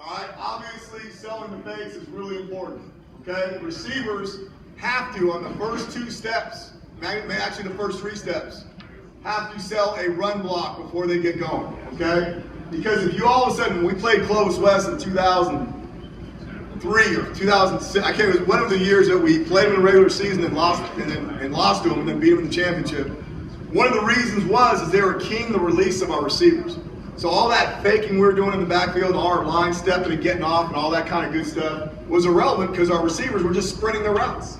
All right, obviously selling the fakes is really important. Okay, receivers have to, on the first 2 steps, actually the first 3 steps, have to sell a run block before they get going. Okay, because if you all of a sudden, we played Clovis West in 2003 or 2006, I can't remember, one of the years that we played them in the regular season and lost to them and then beat them in the championship. One of the reasons is they were keying the release of our receivers. So all that faking we were doing in the backfield, all our line stepping and getting off and all that kind of good stuff was irrelevant because our receivers were just sprinting their routes.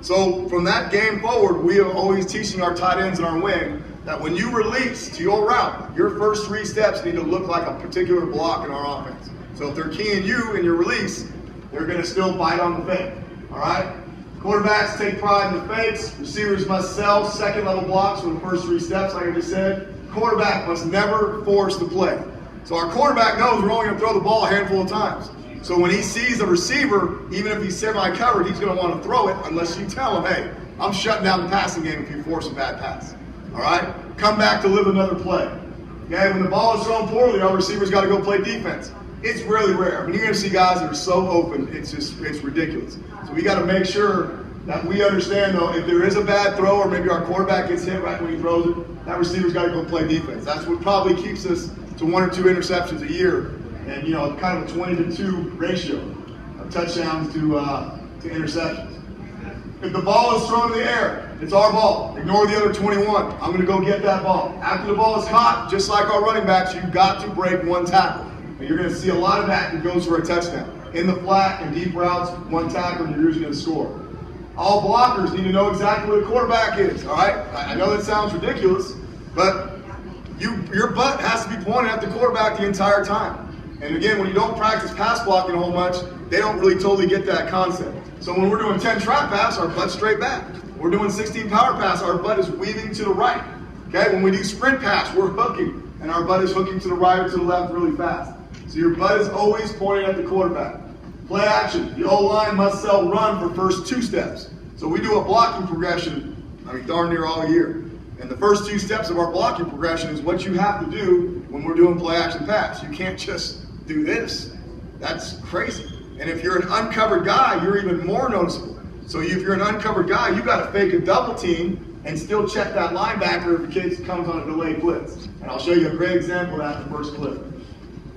So from that game forward, we are always teaching our tight ends and our wing that when you release to your route, your first 3 steps need to look like a particular block in our offense. So if they're keying you in your release, they're going to still bite on the fake. All right? Quarterbacks take pride in the fakes. Receivers must sell second-level blocks for the first 3 steps, like I just said. Quarterback must never force the play. So our quarterback knows we're only going to throw the ball a handful of times. So when he sees a receiver, even if he's semi-covered, he's going to want to throw it unless you tell him, hey, I'm shutting down the passing game if you force a bad pass. All right? Come back to live another play. Okay? When the ball is thrown poorly, our receivers got to go play defense. It's really rare. I mean, you're going to see guys that are so open, it's ridiculous. So we got to make sure that we understand, though, if there is a bad throw or maybe our quarterback gets hit right when he throws it, that receiver's got to go play defense. That's what probably keeps us to 1 or 2 interceptions a year, and kind of a 20-to-2 ratio of touchdowns to interceptions. If the ball is thrown in the air, it's our ball. Ignore the other 21. I'm going to go get that ball. After the ball is caught, just like our running backs, you've got to break 1 tackle. And you're going to see a lot of that goes for a touchdown. In the flat and deep routes, 1 tackle, and you're usually going to score. All blockers need to know exactly where the quarterback is, all right? I know that sounds ridiculous, but your butt has to be pointed at the quarterback the entire time. And again, when you don't practice pass blocking a whole bunch, they don't really totally get that concept. So when we're doing 10 trap pass, our butt's straight back. We're doing 16 power pass, our butt is weaving to the right. Okay, when we do sprint pass, we're hooking, and our butt is hooking to the right or to the left really fast. So your butt is always pointing at the quarterback. Play action. The O-line must sell run for first 2 steps. So we do a blocking progression, darn near all year. And the first 2 steps of our blocking progression is what you have to do when we're doing play action pass. You can't just do this. That's crazy. And if you're an uncovered guy, you're even more noticeable. So if you're an uncovered guy, you got to fake a double team and still check that linebacker if the kid comes on a delayed blitz. And I'll show you a great example of that in the first clip.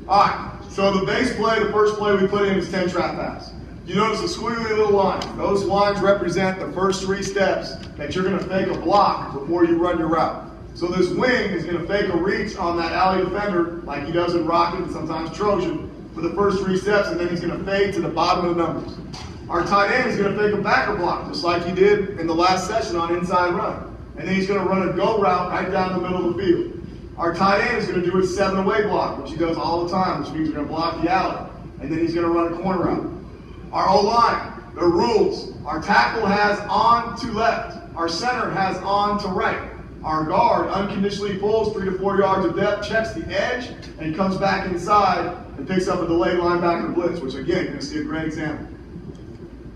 All right, so the base play, the first play we put in is 10 trap pass. You notice the squiggly little line. Those lines represent the first 3 steps that you're going to fake a block before you run your route. So this wing is going to fake a reach on that alley defender like he does in Rocket and sometimes Trojan for the first 3 steps, and then he's going to fade to the bottom of the numbers. Our tight end is going to fake a backer block just like he did in the last session on inside run. And then he's going to run a go route right down the middle of the field. Our tight end is going to do a 7-away block, which he does all the time, which means he's going to block the alley. And then he's going to run a corner route. Our O-line, the rules. Our tackle has on to left. Our center has on to right. Our guard unconditionally pulls 3 to 4 yards of depth, checks the edge, and comes back inside and picks up a delayed linebacker blitz, which again, you're going to see a great example.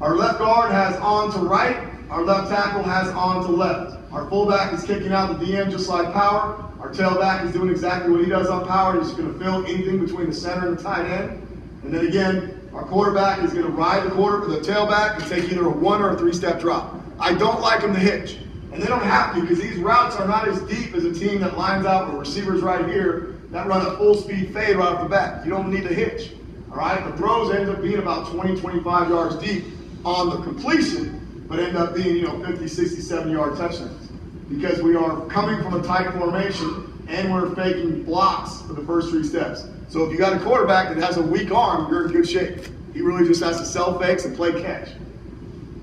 Our left guard has on to right. Our left tackle has on to left. Our fullback is kicking out the DM just like power. Our tailback is doing exactly what he does on power. He's going to fill anything between the center and the tight end. And then again, our quarterback is going to ride the tailback and take either a 1 or a 3-step drop. I don't like them to hitch. And they don't have to because these routes are not as deep as a team that lines out with receivers right here that run a full-speed fade right off the bat. You don't need to hitch. All right? The throws end up being about 20, 25 yards deep on the completion, but end up being, 50, 60, 70-yard touchdowns. Because we are coming from a tight formation and we're faking blocks for the first 3 steps. So if you got a quarterback that has a weak arm, you're in good shape. He really just has to sell fakes and play catch.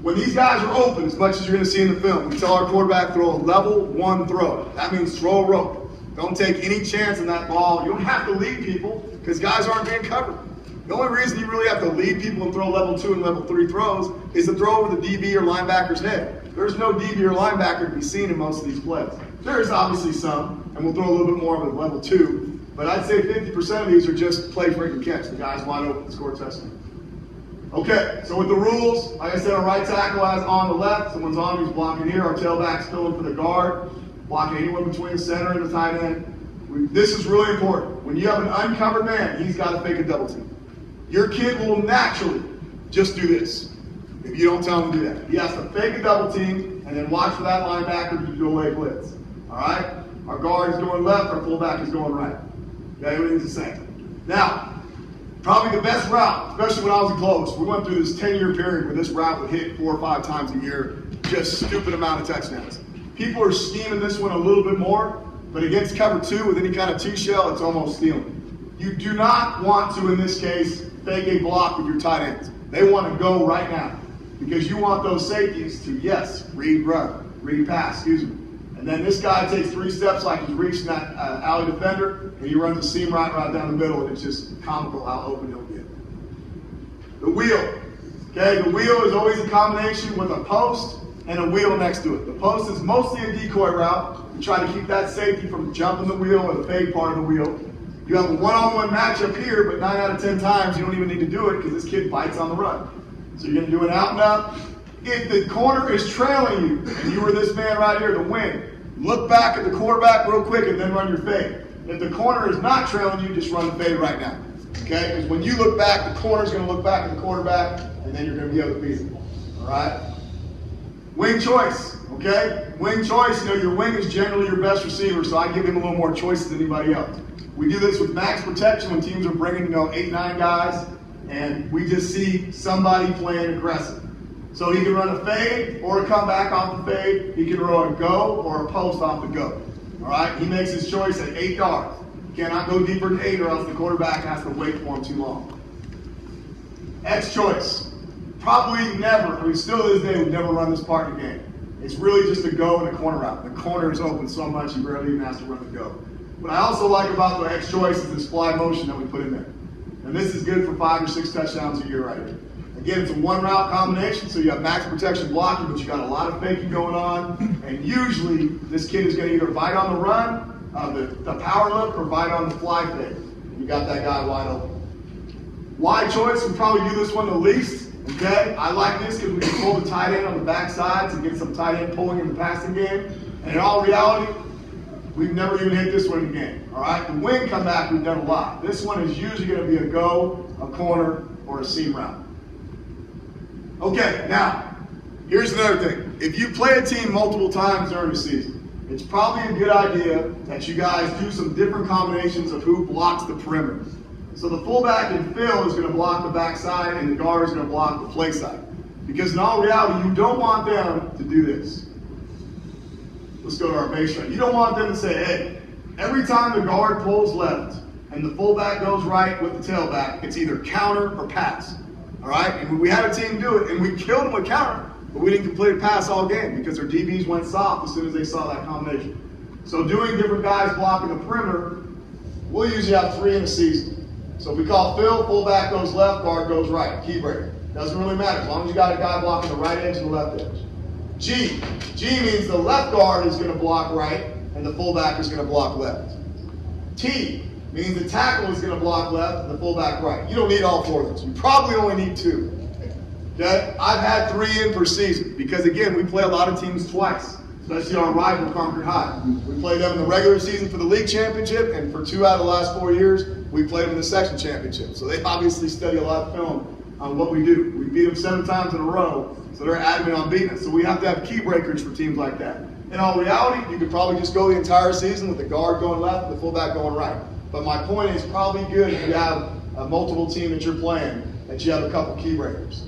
When these guys are open, as much as you're going to see in the film, we tell our quarterback throw a level 1 throw. That means throw a rope. Don't take any chance in that ball. You don't have to lead people because guys aren't being covered. The only reason you really have to lead people and throw level 2 and level 3 throws is to throw over the DB or linebacker's head. There's no DB or linebacker to be seen in most of these plays. There is obviously some, and we'll throw a little bit more of a level 2, but I'd say 50% of these are just play, break, and catch. The guy's wide open to score a touchdown. Okay, so with the rules, like I said, our right tackle has on the left. Someone's on, he's blocking here. Our tailback's filling for the guard, blocking anywhere between the center and the tight end. This is really important. When you have an uncovered man, he's got to fake a double team. your kid will naturally just do this if you don't tell him to do that. He has to fake a double team and then watch for that linebacker to do a late blitz. All right? Our guard is going left, our fullback is going right. Okay, everything's the same. Now, probably the best route, especially when I was in close, we went through this 10-year period where this route would hit 4 or 5 times a year, just stupid amount of touchdowns. People are scheming this one a little bit more, but against cover 2 with any kind of T-shell, it's almost stealing. You do not want to, in this case, fake a block with your tight ends. They want to go right now because you want those safeties to, yes, read run, read pass, excuse me. And then this guy takes 3 steps like he's reaching that alley defender, and he runs a seam right down the middle, and it's just comical how open he'll get. The wheel. Okay, the wheel is always a combination with a post and a wheel next to it. The post is mostly a decoy route. You try to keep that safety from jumping the wheel or the fake part of the wheel. You have a one-on-one matchup here, but 9 out of 10 times you don't even need to do it because this kid bites on the run. So you're going to do an out and up. If the corner is trailing you, and you were this man right here, the wing, look back at the quarterback real quick and then run your fade. If the corner is not trailing you, just run the fade right now. Okay? Because when you look back, the corner's going to look back at the quarterback, and then you're going to be able to beat him. All right? Wing choice. Okay? Wing choice, you know, your wing is generally your best receiver, so I give him a little more choices than anybody else. We do this with max protection when teams are bringing, 8, 9 guys, and we just see somebody playing aggressive. So he can run a fade or a comeback off the fade. He can throw a go or a post off the go. All right? He makes his choice at 8 yards. He cannot go deeper than 8 or else the quarterback has to wait for him too long. X choice. Probably never, still to this day, we've never run this part of the game. It's really just a go and a corner route. The corner is open so much, you barely even have to run the go. What I also like about the X choice is this fly motion that we put in there. And this is good for 5 or 6 touchdowns a year right here. Again, it's a one route combination, so you have max protection blocking, but you got a lot of faking going on. And usually, this kid is going to either bite on the run, the power look, or bite on the fly fake. You got that guy wide open. Wide choice, we probably do this one the least. Okay, I like this because we can pull the tight end on the backside to get some tight end pulling in the passing game. And in all reality, we've never even hit this one in the game. All right, the wing comeback we've done a lot. This one is usually going to be a go, a corner, or a seam route. Okay, now, here's another thing. If you play a team multiple times during the season, it's probably a good idea that you guys do some different combinations of who blocks the perimeter. So the fullback in fill is going to block the backside, and the guard is going to block the play side. Because in all reality, you don't want them to do this. Let's go to our base run. You don't want them to say, hey, every time the guard pulls left and the fullback goes right with the tailback, it's either counter or pass. All right? And we had a team do it, and we killed them with counter, but we didn't complete a pass all game because their DBs went soft as soon as they saw that combination. So doing different guys blocking the perimeter, we'll usually have 3 in a season. So if we call fill, fullback goes left, guard goes right. Key breaker. Doesn't really matter as long as you got a guy blocking the right edge and the left edge. G. G means the left guard is going to block right and the fullback is going to block left. T means the tackle is going to block left and the fullback right. You don't need all 4 of those. You probably only need 2. Okay? I've had 3 in per season because, again, we play a lot of teams twice, especially our rival Concord High. We play them in the regular season for the league championship, and for 2 out of the last 4 years, we played them in the section championship. So they obviously study a lot of film on what we do. We beat them 7 times in a row, so they're adamant on beating us. So we have to have key breakers for teams like that. In all reality, you could probably just go the entire season with the guard going left and the fullback going right. But my point is probably good if you have a multiple team that you're playing, that you have a couple key breakers.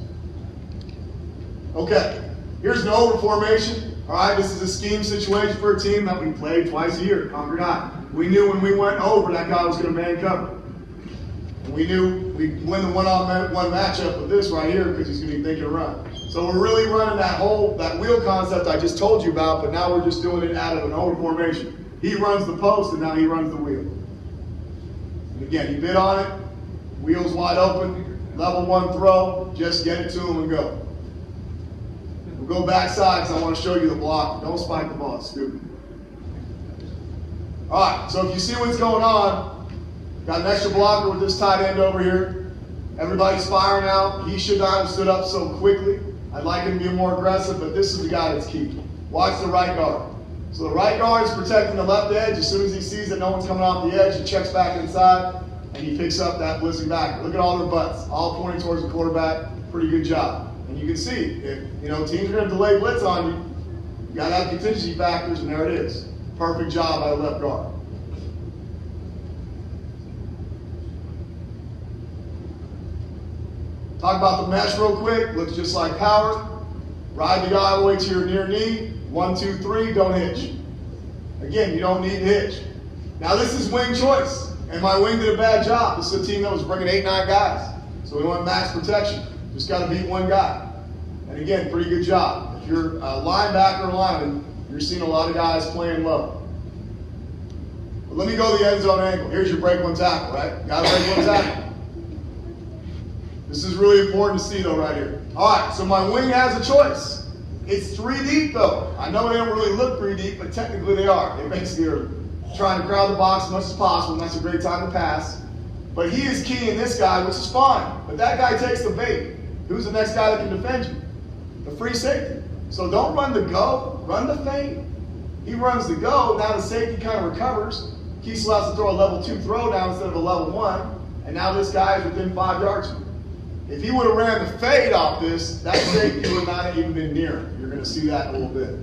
Okay, here's an over formation. All right, this is a scheme situation for a team that we played twice a year, Concord High. We knew when we went over, that guy was going to man cover. And we knew we'd win the one-on-one matchup with this right here because he's going to be thinking run. So we're really running that wheel concept I just told you about, but now we're just doing it out of an over formation. He runs the post, and now he runs the wheel. And again, he bid on it, wheels wide open, level 1 throw, just get it to him and go. We'll go backside because I want to show you the block. Don't spike the ball, it's stupid. All right, so if you see what's going on, got an extra blocker with this tight end over here. Everybody's firing out. He should not have stood up so quickly. I'd like him to be more aggressive, but this is the guy that's key. Watch the right guard. So the right guard is protecting the left edge. As soon as he sees that no one's coming off the edge, he checks back inside. and he picks up that blitzing backer. Look at all their butts, all pointing towards the quarterback. Pretty good job. And you can see, if teams are going to delay blitz on you, you got to have contingency factors, and there it is. Perfect job by the left guard. Talk about the mesh real quick. Looks just like power. Ride the guy all the way to your near knee. 1, 2, 3, don't hitch. Again, you don't need to hitch. Now this is wing choice, and my wing did a bad job. This is a team that was bringing 8, 9 guys. So we went max protection. Just got to beat one guy. And again, pretty good job. If you're a linebacker or lineman, you're seeing a lot of guys playing low. But let me go to the end zone angle. Here's your break one tackle, right? Got to break one tackle. This is really important to see though right here. All right, so my wing has a choice. It's 3 deep though. I know they don't really look 3 deep, but technically they are. They basically are trying to crowd the box as much as possible, and that's a great time to pass. But he is keying this guy, which is fine. But that guy takes the bait. Who's the next guy that can defend you? The free safety. So don't run the go, run the fade. He runs the go, now the safety kind of recovers. He still has to throw a level 2 throw down instead of a level 1, and now this guy is within 5 yards of him. If he would have ran the fade off this, that safety would not have even been near him. You're going to see that in a little bit.